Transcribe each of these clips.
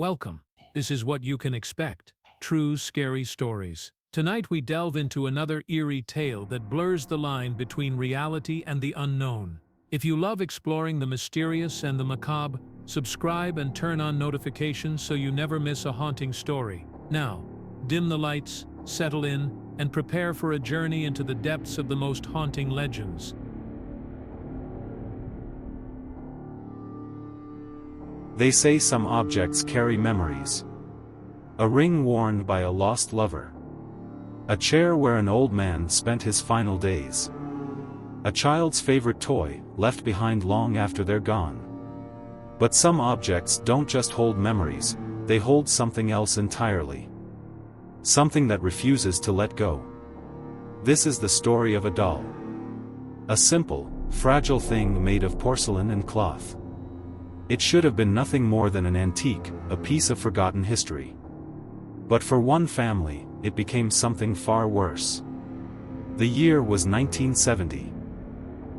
Welcome. This is what you can expect. True scary stories. Tonight we delve into another eerie tale that blurs the line between reality and the unknown. If you love exploring the mysterious and the macabre, subscribe and turn on notifications so you never miss a haunting story. Now, dim the lights, settle in, and prepare for a journey into the depths of the most haunting legends. They say some objects carry memories. A ring worn by a lost lover. A chair where an old man spent his final days. A child's favorite toy, left behind long after they're gone. But some objects don't just hold memories, they hold something else entirely. Something that refuses to let go. This is the story of a doll. A simple, fragile thing made of porcelain and cloth. It should have been nothing more than an antique, a piece of forgotten history. But for one family, it became something far worse. The year was 1970.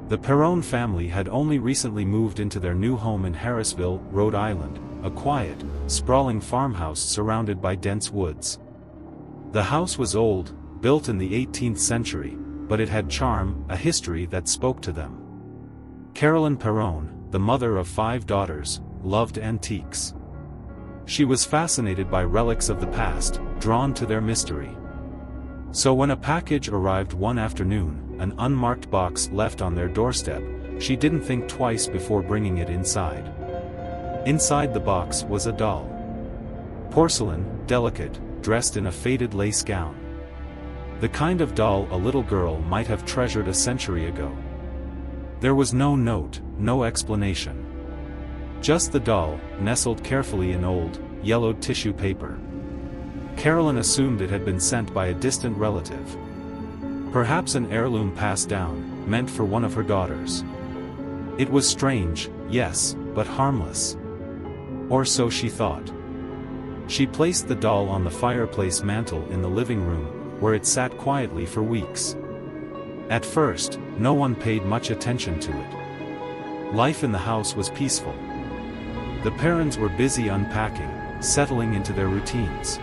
The Perron family had only recently moved into their new home in Harrisville, Rhode Island, a quiet, sprawling farmhouse surrounded by dense woods. The house was old, built in the 18th century, but it had charm, a history that spoke to them. Carolyn Perron, the mother of 5 daughters, loved antiques. She was fascinated by relics of the past, drawn to their mystery. So when a package arrived one afternoon, an unmarked box left on their doorstep, she didn't think twice before bringing it inside. Inside the box was a doll. Porcelain, delicate, dressed in a faded lace gown. The kind of doll a little girl might have treasured a century ago. There was no note, no explanation. Just the doll, nestled carefully in old, yellowed tissue paper. Carolyn assumed it had been sent by a distant relative. Perhaps an heirloom passed down, meant for one of her daughters. It was strange, yes, but harmless. Or so she thought. She placed the doll on the fireplace mantel in the living room, where it sat quietly for weeks. At first, no one paid much attention to it. Life in the house was peaceful. The parents were busy unpacking, settling into their routines.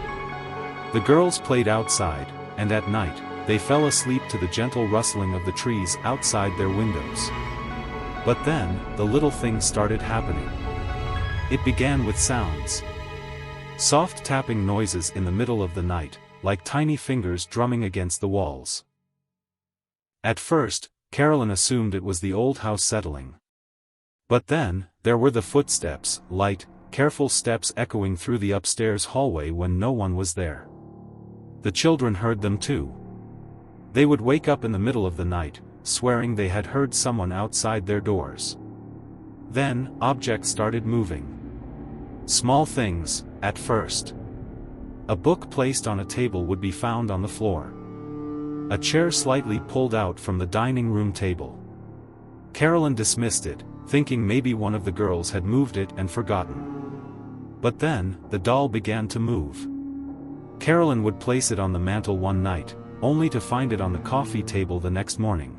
The girls played outside, and at night, they fell asleep to the gentle rustling of the trees outside their windows. But then, the little thing started happening. It began with sounds. Soft tapping noises in the middle of the night, like tiny fingers drumming against the walls. At first, Carolyn assumed it was the old house settling. But then, there were the footsteps, light, careful steps echoing through the upstairs hallway when no one was there. The children heard them too. They would wake up in the middle of the night, swearing they had heard someone outside their doors. Then, objects started moving. Small things, at first. A book placed on a table would be found on the floor. A chair slightly pulled out from the dining room table. Carolyn dismissed it, thinking maybe one of the girls had moved it and forgotten. But then, the doll began to move. Carolyn would place it on the mantel one night, only to find it on the coffee table the next morning.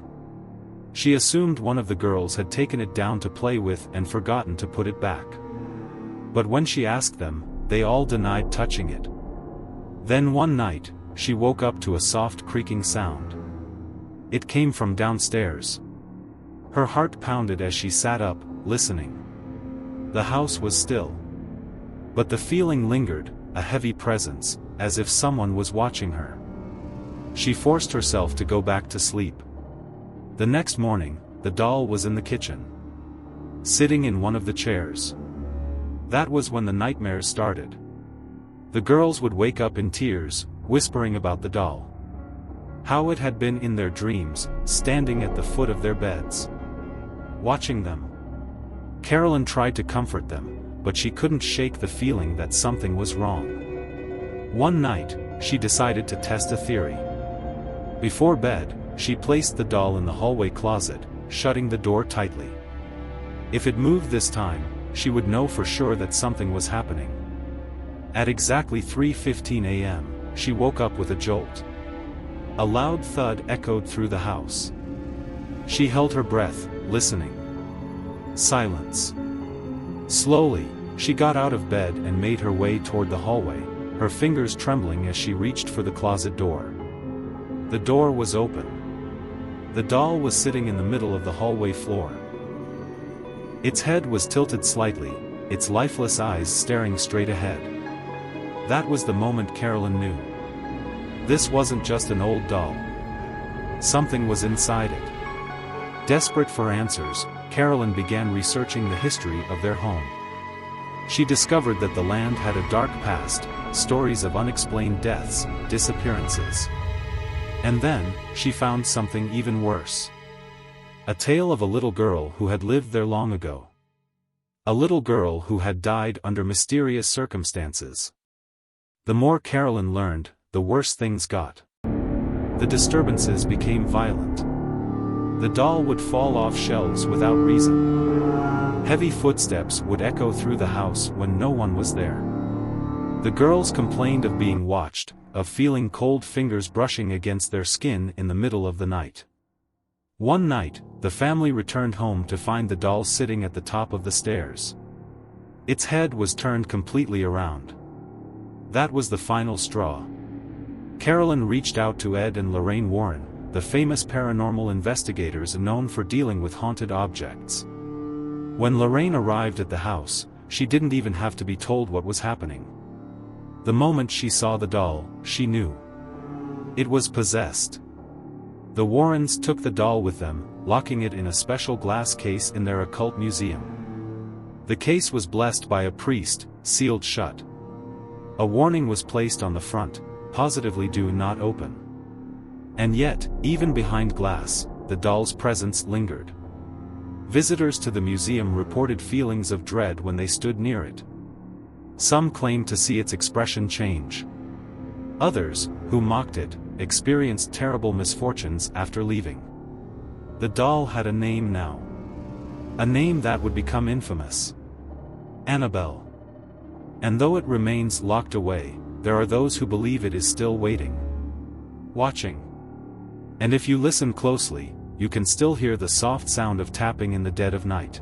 She assumed one of the girls had taken it down to play with and forgotten to put it back. But when she asked them, they all denied touching it. Then one night, she woke up to a soft creaking sound. It came from downstairs. Her heart pounded as she sat up, listening. The house was still. But the feeling lingered, a heavy presence, as if someone was watching her. She forced herself to go back to sleep. The next morning, the doll was in the kitchen. Sitting in one of the chairs. That was when the nightmares started. The girls would wake up in tears, whispering about the doll. How it had been in their dreams, standing at the foot of their beds. Watching them. Carolyn tried to comfort them, but she couldn't shake the feeling that something was wrong. One night, she decided to test a theory. Before bed, she placed the doll in the hallway closet, shutting the door tightly. If it moved this time, she would know for sure that something was happening. At exactly 3:15 a.m., she woke up with a jolt. A loud thud echoed through the house. She held her breath, listening. Silence. Slowly, She got out of bed and made her way toward the hallway, her fingers trembling as she reached for the closet door. The door was open. The doll was sitting in the middle of the hallway floor. Its head was tilted slightly, its lifeless eyes staring straight ahead. That was the moment Carolyn knew. This wasn't just an old doll. Something was inside it. Desperate for answers, Carolyn began researching the history of their home. She discovered that the land had a dark past, stories of unexplained deaths, disappearances. And then, she found something even worse. A tale of a little girl who had lived there long ago. A little girl who had died under mysterious circumstances. The more Carolyn learned, the worse things got. The disturbances became violent. The doll would fall off shelves without reason. Heavy footsteps would echo through the house when no one was there. The girls complained of being watched, of feeling cold fingers brushing against their skin in the middle of the night. One night, the family returned home to find the doll sitting at the top of the stairs. Its head was turned completely around. That was the final straw. Carolyn reached out to Ed and Lorraine Warren, the famous paranormal investigators known for dealing with haunted objects. When Lorraine arrived at the house, she didn't even have to be told what was happening. The moment she saw the doll, she knew. It was possessed. The Warrens took the doll with them, locking it in a special glass case in their occult museum. The case was blessed by a priest, sealed shut. A warning was placed on the front, positively "Do not open." And yet, even behind glass, the doll's presence lingered. Visitors to the museum reported feelings of dread when they stood near it. Some claimed to see its expression change. Others, who mocked it, experienced terrible misfortunes after leaving. The doll had a name now. A name that would become infamous. Annabelle. And though it remains locked away, there are those who believe it is still waiting. Watching. And if you listen closely, you can still hear the soft sound of tapping in the dead of night.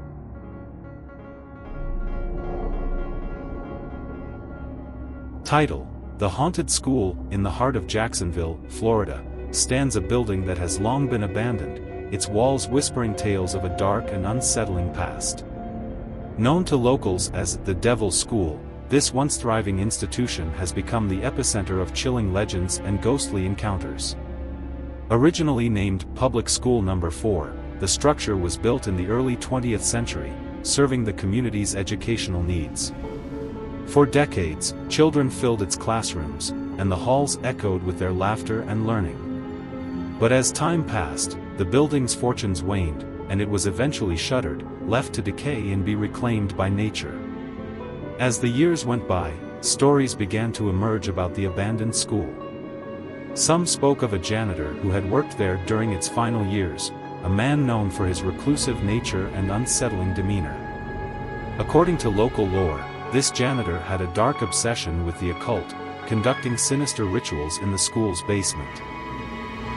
Title: The Haunted School. In the heart of Jacksonville, Florida, stands a building that has long been abandoned, its walls whispering tales of a dark and unsettling past. Known to locals as the Devil's School, this once thriving institution has become the epicenter of chilling legends and ghostly encounters. Originally named Public School No. 4, the structure was built in the early 20th century, serving the community's educational needs. For decades, children filled its classrooms, and the halls echoed with their laughter and learning. But as time passed, the building's fortunes waned, and it was eventually shuttered, left to decay and be reclaimed by nature. As the years went by, stories began to emerge about the abandoned school. Some spoke of a janitor who had worked there during its final years, a man known for his reclusive nature and unsettling demeanor. According to local lore, this janitor had a dark obsession with the occult, conducting sinister rituals in the school's basement.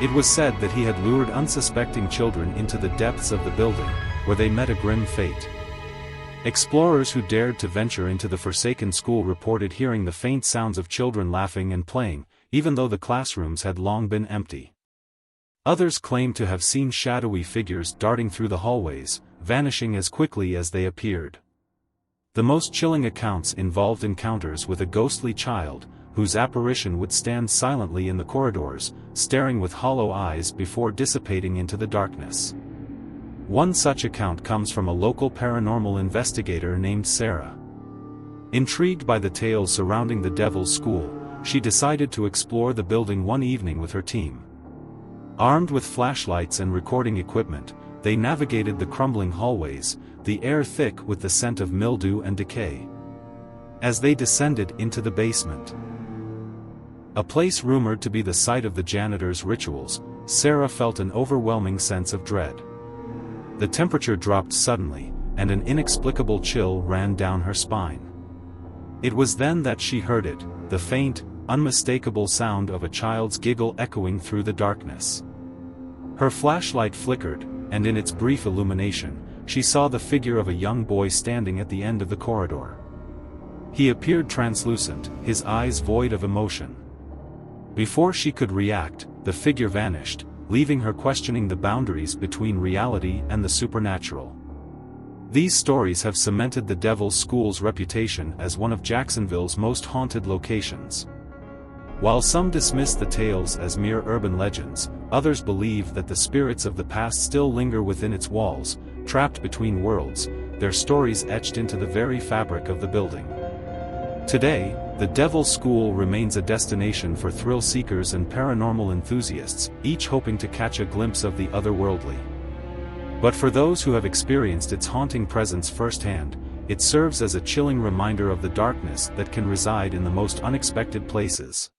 It was said that he had lured unsuspecting children into the depths of the building, where they met a grim fate. Explorers who dared to venture into the forsaken school reported hearing the faint sounds of children laughing and playing, even though the classrooms had long been empty. Others claimed to have seen shadowy figures darting through the hallways, vanishing as quickly as they appeared. The most chilling accounts involved encounters with a ghostly child, whose apparition would stand silently in the corridors, staring with hollow eyes before dissipating into the darkness. One such account comes from a local paranormal investigator named Sarah. Intrigued by the tales surrounding the Devil's School, she decided to explore the building one evening with her team. Armed with flashlights and recording equipment, they navigated the crumbling hallways, the air thick with the scent of mildew and decay. As they descended into the basement, a place rumored to be the site of the janitor's rituals, Sarah felt an overwhelming sense of dread. The temperature dropped suddenly, and an inexplicable chill ran down her spine. It was then that she heard it, the faint, unmistakable sound of a child's giggle echoing through the darkness. Her flashlight flickered, and in its brief illumination, she saw the figure of a young boy standing at the end of the corridor. He appeared translucent, his eyes void of emotion. Before she could react, the figure vanished, leaving her questioning the boundaries between reality and the supernatural. These stories have cemented the Devil's School's reputation as one of Jacksonville's most haunted locations. While some dismiss the tales as mere urban legends, others believe that the spirits of the past still linger within its walls, trapped between worlds, their stories etched into the very fabric of the building. Today, the Devil's School remains a destination for thrill seekers and paranormal enthusiasts, each hoping to catch a glimpse of the otherworldly. But for those who have experienced its haunting presence firsthand, it serves as a chilling reminder of the darkness that can reside in the most unexpected places.